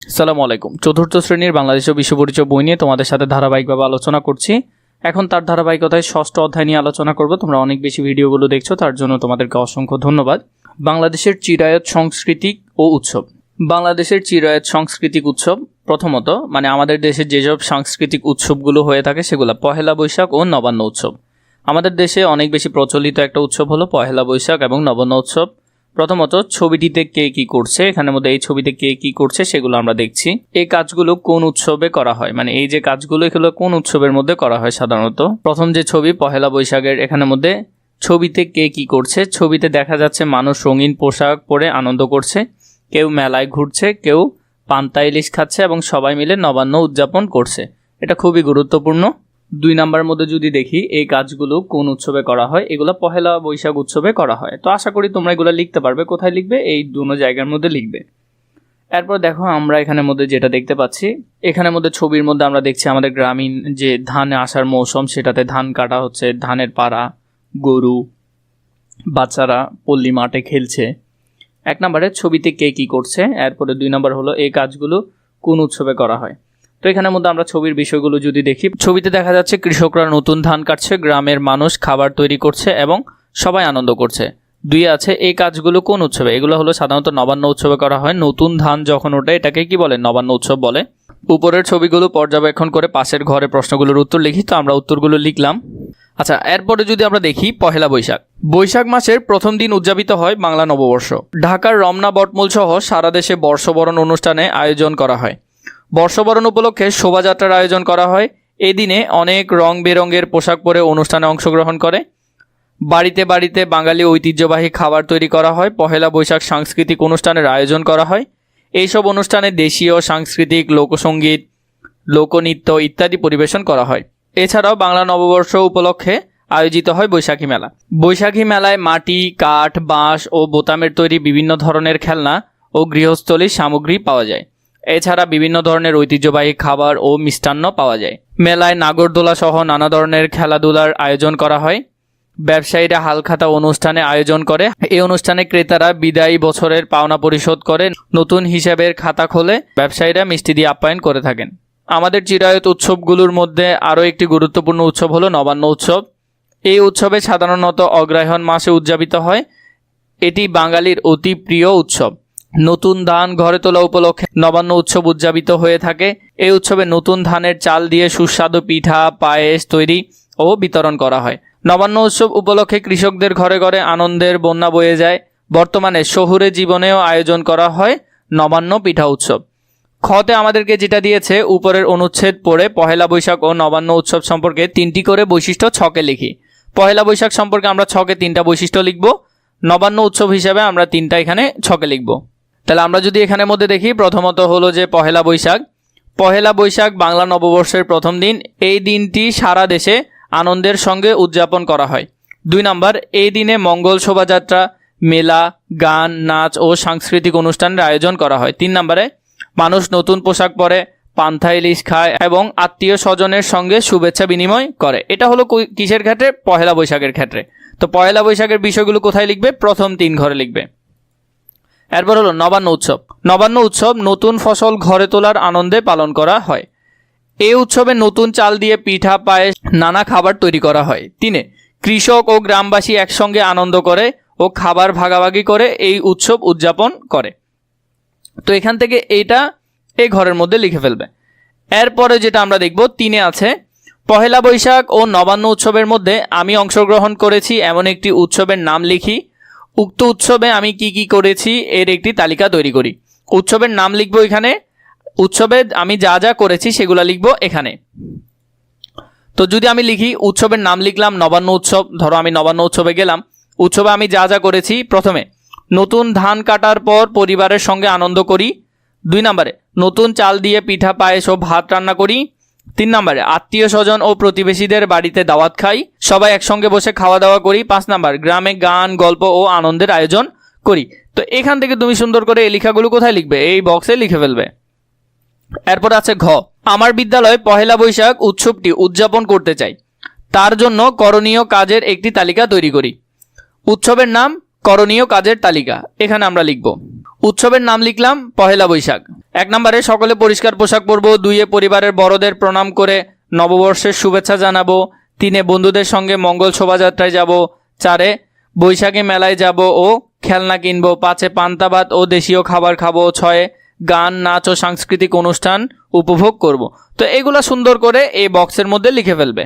আসসালামু আলাইকুম। চতুর্থ শ্রেণীর বাংলাদেশ ও বিশ্ব পরিচয় বই নিয়ে তোমাদের সাথে ধারাবাহিকভাবে আলোচনা করছি। এখন তার ধারাবাহিকতায় ষষ্ঠ অধ্যায় নিয়ে আলোচনা করব। তোমরা অনেক বেশি ভিডিওগুলো দেখছো, তার জন্য তোমাদেরকে অসংখ্য ধন্যবাদ। বাংলাদেশের চিরায়ত সাংস্কৃতিক ও উৎসব। বাংলাদেশের চিরায়ত সাংস্কৃতিক উৎসব প্রথমত আমাদের দেশে যেসব সাংস্কৃতিক উৎসবগুলো হয়ে থাকে সেগুলো পহেলা বৈশাখ ও নবান্ন উৎসব। আমাদের দেশে অনেক বেশি প্রচলিত একটা উৎসব হলো পহেলা বৈশাখ এবং নবান্ন উৎসব। প্রথমত ছবিটিতে কে কি করছে, এখানের মধ্যে এই ছবিতে কে কি করছে সেগুলো আমরা দেখছি। এই কাজগুলো কোন উৎসবে করা হয়, এই যে কাজগুলো এগুলো কোন উৎসবের মধ্যে করা হয় সাধারণত। প্রথম যে ছবি পহেলা বৈশাখের, এখানের মধ্যে ছবিতে কে কি করছে, ছবিতে দেখা যাচ্ছে মানুষ রঙিন পোশাক পরে আনন্দ করছে, কেউ মেলায় ঘুরছে, কেউ পান্তা ইলিশ খাচ্ছে এবং সবাই মিলে নবান্ন উদযাপন করছে। এটা খুবই গুরুত্বপূর্ণ। 2 নাম্বারের মধ্যে যদি দেখি এই কাজগুলো কোন উৎসবে করা হয়, এগুলো পহেলা বৈশাখ উৎসবে করা হয়। তো আশা করি তোমরা এগুলো লিখতে পারবে। কোথায় লিখবে? এই দুটো জায়গার মধ্যে লিখবে। এরপর দেখো আমরা এখানের মধ্যে যেটা দেখতে পাচ্ছি, এখানের মধ্যে ছবির মধ্যে আমরা দেখছি আমাদের গ্রামীণ যে ধান আসার মৌসুম, সেটাতে ধান কাটা হচ্ছে, ধানের পাড়া, গরু, বাচ্চারা পল্লী মাঠে খেলছে। 1 নম্বরের ছবিতে কে কি করছে। এরপরে 2 নম্বর হলো এই কাজগুলো কোন উৎসবে করা হয়। তো এখানের মধ্যে আমরা ছবির বিষয়গুলো যদি দেখি, ছবিতে দেখা যাচ্ছে কৃষকরা নতুন ধান কাটছে, গ্রামের মানুষ খাবার তৈরি করছে এবং সবাই আনন্দ করছে। 2 আছে এই কাজগুলো কোন উৎসবে, এগুলো হলো সাধারণত নবান্ন উৎসবে করা হয়। নতুন ধান যখন ওঠে এটাকে কি বলে? নবান্ন উৎসব বলে। উপরের ছবিগুলো পর্যবেক্ষণ করে পাশের ঘরে প্রশ্নগুলোর উত্তর লিখি। তো আমরা উত্তরগুলো লিখলাম। আচ্ছা, এরপরে যদি আমরা দেখি পহেলা বৈশাখ। বৈশাখ মাসের প্রথম দিন উদযাপিত হয় বাংলা নববর্ষ। ঢাকার রমনা বটমূল সহ সারা দেশে বর্ষবরণ অনুষ্ঠানে আয়োজন করা হয়। বর্ষবরণ উপলক্ষে শোভাযাত্রার আয়োজন করা হয়। এই দিনে অনেক রং বেরঙের পোশাক পরে অনুষ্ঠানে অংশগ্রহণ করে। বাড়িতে বাড়িতে বাঙালি ঐতিহ্যবাহী খাবার তৈরি করা হয়। পহেলা বৈশাখ সাংস্কৃতিক অনুষ্ঠানের আয়োজন করা হয়। এইসব অনুষ্ঠানে দেশীয় সাংস্কৃতিক লোকসঙ্গীত, লোকনৃত্য ইত্যাদি পরিবেশন করা হয়। এছাড়াও বাংলা নববর্ষ উপলক্ষে আয়োজিত হয় বৈশাখী মেলা। বৈশাখী মেলায় মাটি, কাঠ, বাঁশ ও বোতামের তৈরি বিভিন্ন ধরনের খেলনা ও গৃহস্থলীর সামগ্রী পাওয়া যায়। এছাড়া বিভিন্ন ধরনের ঐতিহ্যবাহী খাবার ও মিষ্টান্ন পাওয়া যায়। মেলায় নাগরদোলা সহ নানা ধরনের খেলাধুলার আয়োজন করা হয়। ব্যবসায়ীরা হালখাতা অনুষ্ঠানে আয়োজন করে। এই অনুষ্ঠানে ক্রেতারা বিদায়ী বছরের পাওনা পরিশোধ করে নতুন হিসাবের খাতা খোলে। ব্যবসায়ীরা মিষ্টি দিয়ে আপ্যায়ন করে থাকেন। আমাদের চিরায়ত উৎসবগুলোর মধ্যে আরও একটি গুরুত্বপূর্ণ উৎসব হলো নবান্ন উৎসব। এই উৎসবে সাধারণত অগ্রহায়ণ মাসে উদযাপিত হয়। এটি বাঙালির অতি প্রিয় উৎসব। নতুন ধান ঘরে তোলা উপলক্ষে নবান্ন উৎসব উদযাপিত হয়ে থাকে। এই উৎসবে নতুন ধানের চাল দিয়ে সুস্বাদু পিঠা, পায়েস তৈরি ও বিতরণ করা হয়। নবান্ন উৎসব উপলক্ষে কৃষকদের ঘরে ঘরে আনন্দের বন্যা বয়ে যায়। বর্তমানে শহুরে জীবনেও আয়োজন করা হয় নবান্ন পিঠা উৎসব। খতে আমাদেরকে যেটা দিয়েছে, উপরের অনুচ্ছেদ পড়ে পহেলা বৈশাখ ও নবান্ন উৎসব সম্পর্কে 3টি করে বৈশিষ্ট্য ছকে লিখি। পহেলা বৈশাখ সম্পর্কে আমরা ছকে 3টা বৈশিষ্ট্য লিখব। নবান্ন উৎসব হিসাবে আমরা 3টা এখানে ছকে লিখব। তাহলে আমরা যদি এখানের মধ্যে দেখি, প্রথমত হলো যে পহেলা বৈশাখ। পহেলা বৈশাখ বাংলা নববর্ষের প্রথম দিন। এই দিনটি সারা দেশে আনন্দের সঙ্গে উদযাপন করা হয়। 2 নাম্বার, এই দিনে মঙ্গল শোভাযাত্রা, মেলা, গান, নাচ ও সাংস্কৃতিক অনুষ্ঠানের আয়োজন করা হয়। 3 নাম্বারে মানুষ নতুন পোশাক পরে, পান্তা ইলিশ খায় এবং আত্মীয় স্বজনের সঙ্গে শুভেচ্ছা বিনিময় করে। এটা হলো কিসের ক্ষেত্রে? পহেলা বৈশাখের ক্ষেত্রে। তো পহেলা বৈশাখের বিষয়গুলো কোথায় লিখবে? প্রথম 3 ঘরে লিখবে। এরপর হলো নবান্ন উৎসব। নবান্ন উৎসব নতুন ফসল ঘরে তোলার আনন্দে পালন করা হয়। এই উৎসবে নতুন চাল দিয়ে পিঠা, পায়েস, নানা খাবার তৈরি করা হয়। 3 কৃষক ও গ্রামবাসী একসঙ্গে আনন্দ করে ও খাবার ভাগাভাগি করে এই উৎসব উদযাপন করে। তো এখান থেকে এইটা এই ঘরের মধ্যে লিখে ফেলবে। এরপরে যেটা আমরা দেখব, 3 আছে পহেলা বৈশাখ ও নবান্ন উৎসবের মধ্যে আমি অংশগ্রহণ করেছি এমন একটি উৎসবের নাম লিখি। উক্ত উৎসবে আমি কি কি করেছি এর একটি তালিকা তৈরি করি। উৎসবের নাম লিখবো এখানে, উৎসবে আমি যা যা করেছি সেগুলো লিখবো এখানে। তো যদি আমি লিখি উৎসবের নাম লিখলাম নবান্ন উৎসব, ধরো আমি নবান্ন উৎসবে গেলাম। উৎসবে আমি যা যা করেছি, প্রথমে নতুন ধান কাটার পর পরিবারের সঙ্গে আনন্দ করি। 2 নম্বরে নতুন চাল দিয়ে পিঠা, পায়েস ও ভাত রান্না করি। 3 নম্বরে আত্মীয় স্বজন ও প্রতিবেশীদের বাড়িতে দাওয়াত খাই, সবাই একসঙ্গে বসে খাওয়া দাওয়া করি। 5 নম্বর, গ্রামে গান, গল্প ও আনন্দের আয়োজন করি। তো এখান থেকে তুমি সুন্দর করে এই লেখাগুলো কোথায় লিখবে? এই বক্সে লিখে ফেলবে। এরপর আছে ঘ, আমার বিদ্যালয়ে পহেলা বৈশাখ উৎসবটি উদযাপন করতে চাই, তার জন্য করণীয় কাজের একটি তালিকা তৈরি করি। উৎসবের নাম, করণীয় কাজের তালিকা এখানে আমরা লিখব। উৎসবের নাম লিখলাম পহেলা বৈশাখ। 1 নম্বরে সকলে পরিষ্কার পোশাক পরবো। 2 পরিবারের বড়দের প্রণাম করে নববর্ষের শুভেচ্ছা জানাবো। 3 বন্ধুদের সঙ্গে মঙ্গল শোভাযাত্রায় যাব। 4 বৈশাখী মেলায় যাব ও খেলনা কিনবো। 5 পান্তা ভাত ও দেশীয় খাবার খাবো। 6 গান নাচ ও সাংস্কৃতিক অনুষ্ঠান উপভোগ করব। তো এগুলা সুন্দর করে এই বক্সের মধ্যে লিখে ফেলবে।